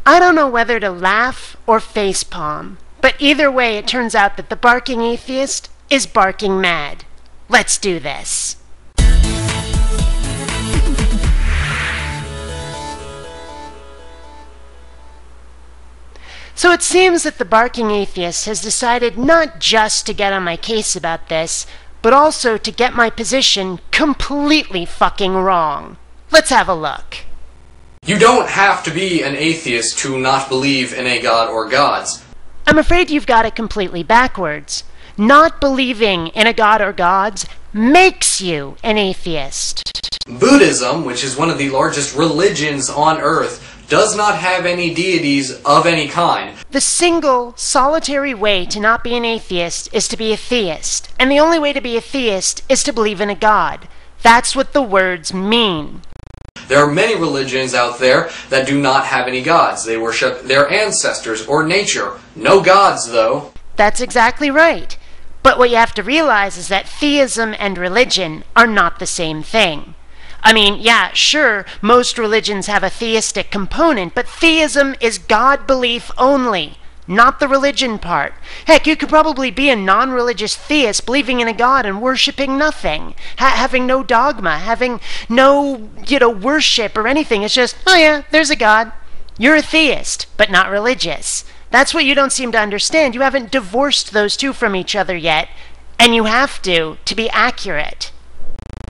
I don't know whether to laugh or facepalm, but either way it turns out that the Barking Atheist is barking mad. Let's do this. So it seems that the Barking Atheist has decided not just to get on my case about this, but also to get my position completely fucking wrong. Let's have a look. You don't have to be an atheist to not believe in a god or gods. I'm afraid you've got it completely backwards. Not believing in a god or gods makes you an atheist. Buddhism, which is one of the largest religions on earth, does not have any deities of any kind. The single, solitary way to not be an atheist is to be a theist. And the only way to be a theist is to believe in a god. That's what the words mean. There are many religions out there that do not have any gods. They worship their ancestors or nature. No gods, though. That's exactly right. But what you have to realize is that theism and religion are not the same thing. I mean, yeah, sure, most religions have a theistic component, but theism is God belief only, not the religion part. Heck, you could probably be a non-religious theist believing in a god and worshipping nothing, having no dogma, having no, worship or anything. It's just, oh yeah, there's a god. You're a theist, but not religious. That's what you don't seem to understand. You haven't divorced those two from each other yet, and you have to be accurate.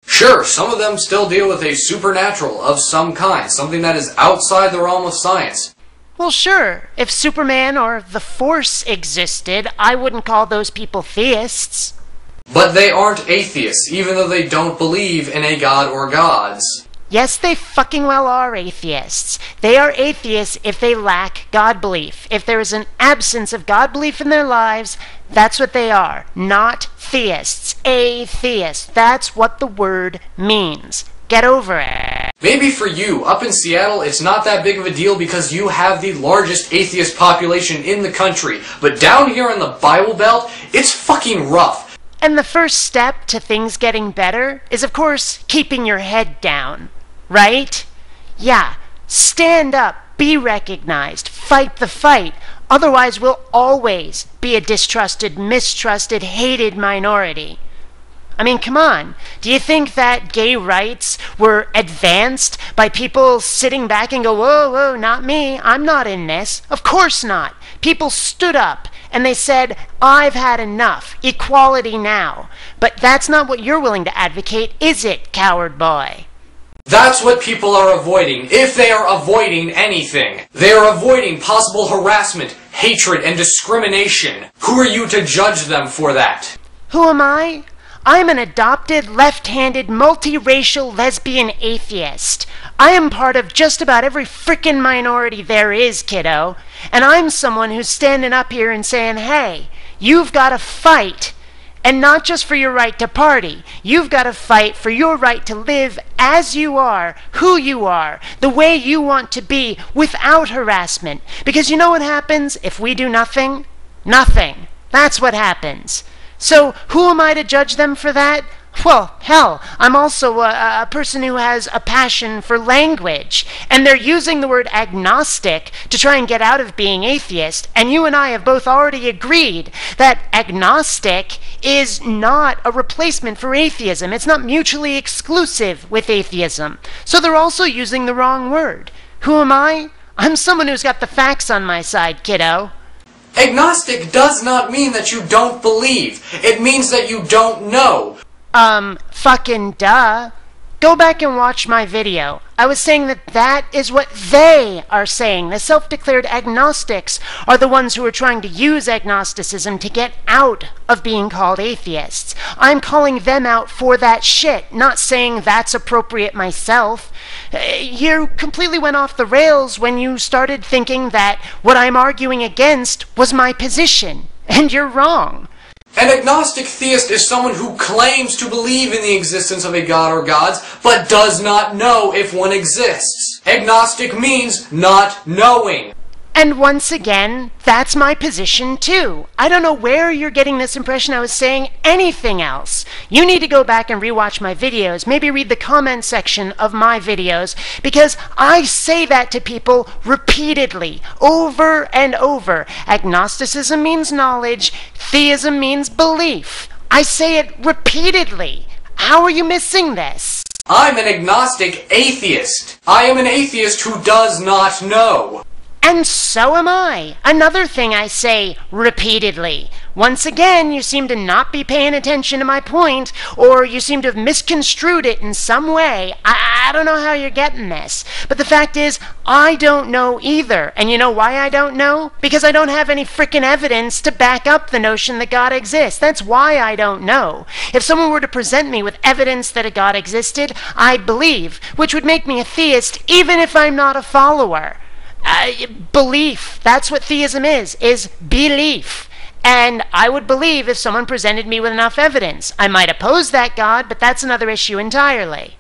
Sure, some of them still deal with a supernatural of some kind, something that is outside the realm of science. Well, sure. If Superman or the Force existed, I wouldn't call those people theists. But they aren't atheists, even though they don't believe in a god or gods. Yes, they fucking well are atheists. They are atheists if they lack God belief. If there is an absence of God belief in their lives, that's what they are. Not theists. Atheist. That's what the word means. Get over it. Maybe for you, up in Seattle, it's not that big of a deal because you have the largest atheist population in the country. But down here in the Bible Belt, it's fucking rough. And the first step to things getting better is, of course, keeping your head down. Right? Yeah. Stand up. Be recognized. Fight the fight. Otherwise, we'll always be a distrusted, mistrusted, hated minority. I mean, come on. Do you think that gay rights were advanced by people sitting back and go, whoa, whoa, not me. I'm not in this. Of course not. People stood up and they said, I've had enough. Equality now. But that's not what you're willing to advocate, is it, coward boy? That's what people are avoiding, if they are avoiding anything. They are avoiding possible harassment, hatred, and discrimination. Who are you to judge them for that? Who am I? I'm an adopted, left-handed, multiracial, lesbian atheist. I am part of just about every frickin' minority there is, kiddo. And I'm someone who's standing up here and saying, hey, you've got to fight. And not just for your right to party. You've got to fight for your right to live as you are, who you are, the way you want to be, without harassment. Because you know what happens if we do nothing? Nothing. That's what happens. So who am I to judge them for that? Well, hell, I'm also a person who has a passion for language. And they're using the word agnostic to try and get out of being atheist. And you and I have both already agreed that agnostic is not a replacement for atheism. It's not mutually exclusive with atheism. So they're also using the wrong word. Who am I? I'm someone who's got the facts on my side, kiddo. Agnostic does not mean that you don't believe. It means that you don't know. Fucking duh. Go back and watch my video. I was saying that that is what they are saying. The self-declared agnostics are the ones who are trying to use agnosticism to get out of being called atheists. I'm calling them out for that shit, not saying that's appropriate myself. You completely went off the rails when you started thinking that what I'm arguing against was my position, and you're wrong. An agnostic theist is someone who claims to believe in the existence of a god or gods, but does not know if one exists. Agnostic means not knowing. And once again, that's my position too. I don't know where you're getting this impression I was saying anything else. You need to go back and rewatch my videos, maybe read the comment section of my videos, because I say that to people repeatedly, over and over. Agnosticism means knowledge, theism means belief. I say it repeatedly. How are you missing this? I'm an agnostic atheist. I am an atheist who does not know. And so am I. Another thing I say repeatedly. Once again, you seem to not be paying attention to my point, or you seem to have misconstrued it in some way. I don't know how you're getting this. But the fact is, I don't know either. And you know why I don't know? Because I don't have any frickin' evidence to back up the notion that God exists. That's why I don't know. If someone were to present me with evidence that a God existed, I'd believe, which would make me a theist even if I'm not a follower. Belief, that's what theism is belief. And I would believe if someone presented me with enough evidence. I might oppose that God, but that's another issue entirely.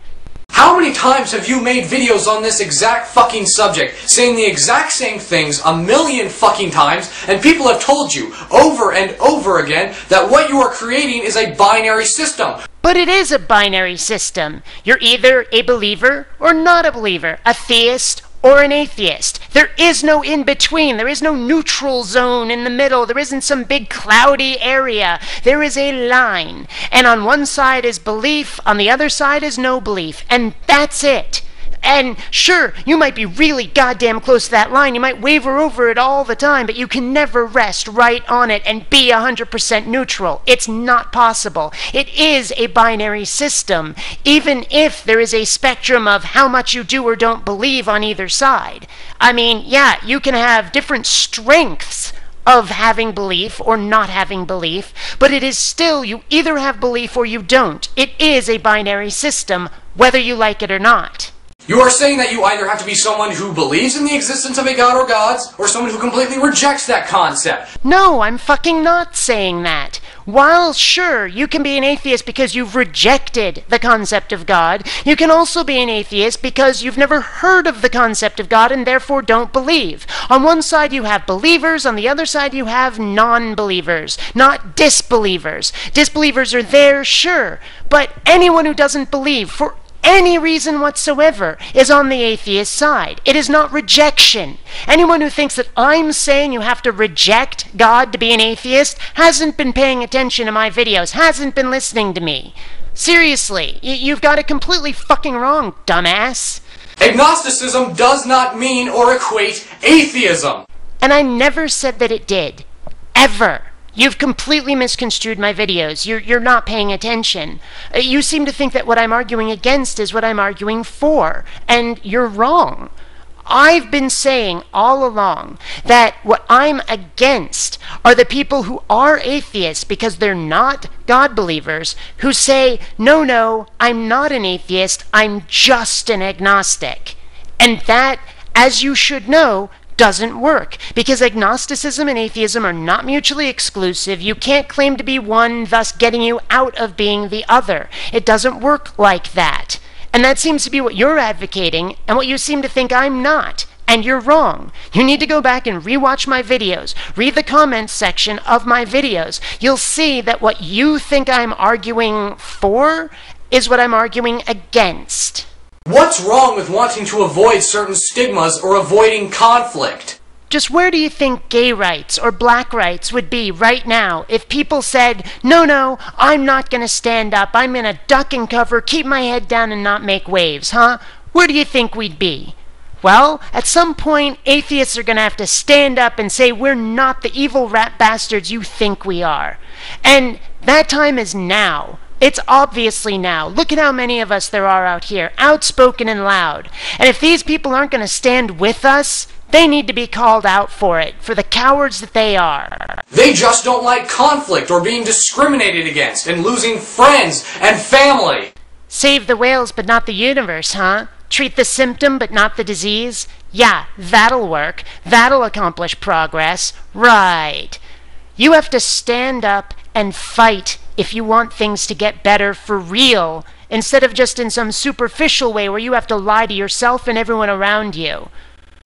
How many times have you made videos on this exact fucking subject, saying the exact same things a million fucking times, and people have told you over and over again that what you are creating is a binary system? But it is a binary system. You're either a believer or not a believer, a theist or an atheist. There is no in-between. There is no neutral zone in the middle. There isn't some big cloudy area. There is a line. And on one side is belief, on the other side is no belief. And that's it. And sure, you might be really goddamn close to that line. You might waver over it all the time, but you can never rest right on it and be 100% neutral. It's not possible. It is a binary system, even if there is a spectrum of how much you do or don't believe on either side. I mean, yeah, you can have different strengths of having belief or not having belief, but it is still, you either have belief or you don't. It is a binary system, whether you like it or not. You are saying that you either have to be someone who believes in the existence of a god or gods, or someone who completely rejects that concept. No, I'm fucking not saying that. While sure, you can be an atheist because you've rejected the concept of God, you can also be an atheist because you've never heard of the concept of God and therefore don't believe. On one side you have believers, on the other side you have non-believers, not disbelievers. Disbelievers are there, sure, but anyone who doesn't believe, for any reason whatsoever, is on the atheist side. It is not rejection. Anyone who thinks that I'm saying you have to reject God to be an atheist hasn't been paying attention to my videos, hasn't been listening to me. Seriously, you've got it completely fucking wrong, dumbass. Agnosticism does not mean or equate atheism. And I never said that it did. Ever. You've completely misconstrued my videos. You're not paying attention. You seem to think that what I'm arguing against is what I'm arguing for, and you're wrong. I've been saying all along that what I'm against are the people who are atheists because they're not God believers, who say, no, I'm not an atheist, I'm just an agnostic. And that, as you should know, doesn't work, because agnosticism and atheism are not mutually exclusive. You can't claim to be one, thus getting you out of being the other. It doesn't work like that. And that seems to be what you're advocating, and what you seem to think I'm not. And you're wrong. You need to go back and rewatch my videos. Read the comments section of my videos. You'll see that what you think I'm arguing for is what I'm arguing against. What's wrong with wanting to avoid certain stigmas or avoiding conflict? Just where do you think gay rights or black rights would be right now if people said, no, I'm not going to stand up, I'm going to duck and cover, keep my head down and not make waves, huh? Where do you think we'd be? Well, at some point, atheists are going to have to stand up and say we're not the evil rat bastards you think we are. And that time is now. It's obviously now. Look at how many of us there are out here, outspoken and loud. And if these people aren't going to stand with us, they need to be called out for it, for the cowards that they are. They just don't like conflict or being discriminated against and losing friends and family. Save the whales but not the universe, huh? Treat the symptom but not the disease? Yeah, that'll work. That'll accomplish progress. Right. You have to stand up and fight if you want things to get better for real, instead of just in some superficial way where you have to lie to yourself and everyone around you.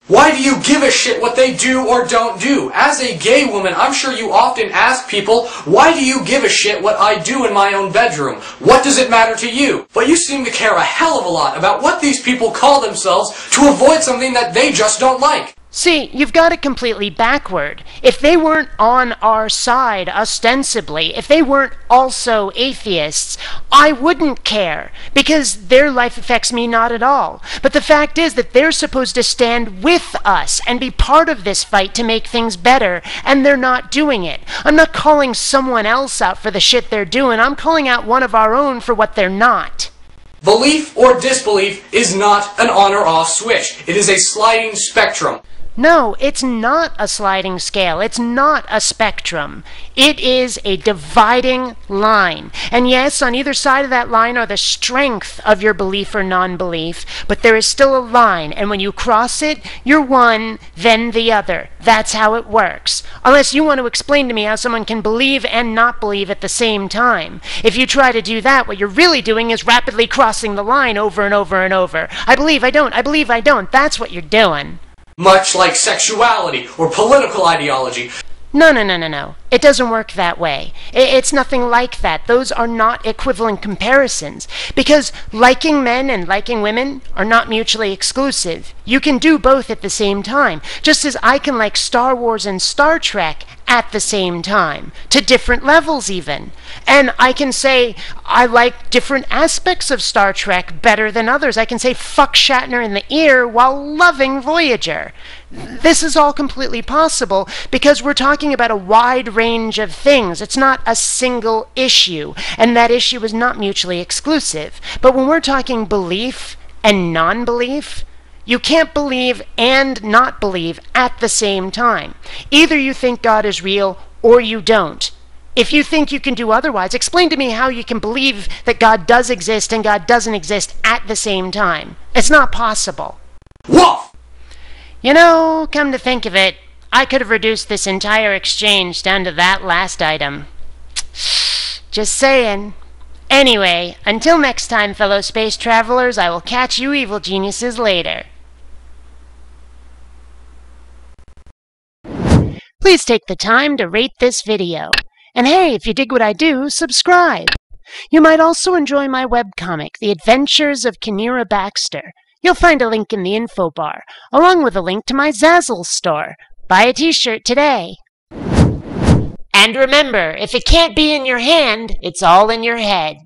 Why do you give a shit what they do or don't do? As a gay woman, I'm sure you often ask people, why do you give a shit what I do in my own bedroom? What does it matter to you? But you seem to care a hell of a lot about what these people call themselves to avoid something that they just don't like. See, you've got it completely backward. If they weren't on our side, ostensibly, if they weren't also atheists, I wouldn't care, because their life affects me not at all. But the fact is that they're supposed to stand with us and be part of this fight to make things better, and they're not doing it. I'm not calling someone else out for the shit they're doing. I'm calling out one of our own for what they're not. Belief or disbelief is not an on or off switch. It is a sliding spectrum. No, it's not a sliding scale. It's not a spectrum. It is a dividing line. And yes, on either side of that line are the strength of your belief or non-belief, but there is still a line, and when you cross it, you're one, then the other. That's how it works. Unless you want to explain to me how someone can believe and not believe at the same time. If you try to do that, what you're really doing is rapidly crossing the line over and over and over. I believe I don't. I believe I don't. That's what you're doing. Much like sexuality or political ideology. No. It doesn't work that way. It's nothing like that. Those are not equivalent comparisons. Because liking men and liking women are not mutually exclusive. You can do both at the same time. Just as I can like Star Wars and Star Trek at the same time. To different levels even. And I can say I like different aspects of Star Trek better than others. I can say fuck Shatner in the ear while loving Voyager. This is all completely possible because we're talking about a wide range of things. It's not a single issue, and that issue is not mutually exclusive. But when we're talking belief and non-belief, you can't believe and not believe at the same time. Either you think God is real or you don't. If you think you can do otherwise, explain to me how you can believe that God does exist and God doesn't exist at the same time. It's not possible. Woof! You know, come to think of it, I could have reduced this entire exchange down to that last item. Just saying. Anyway, until next time, fellow space travelers, I will catch you evil geniuses later. Please take the time to rate this video. And hey, if you dig what I do, subscribe. You might also enjoy my webcomic, The Adventures of Kinneara Baxter. You'll find a link in the info bar, along with a link to my Zazzle store. Buy a t-shirt today. And remember, if it can't be in your hand, it's all in your head.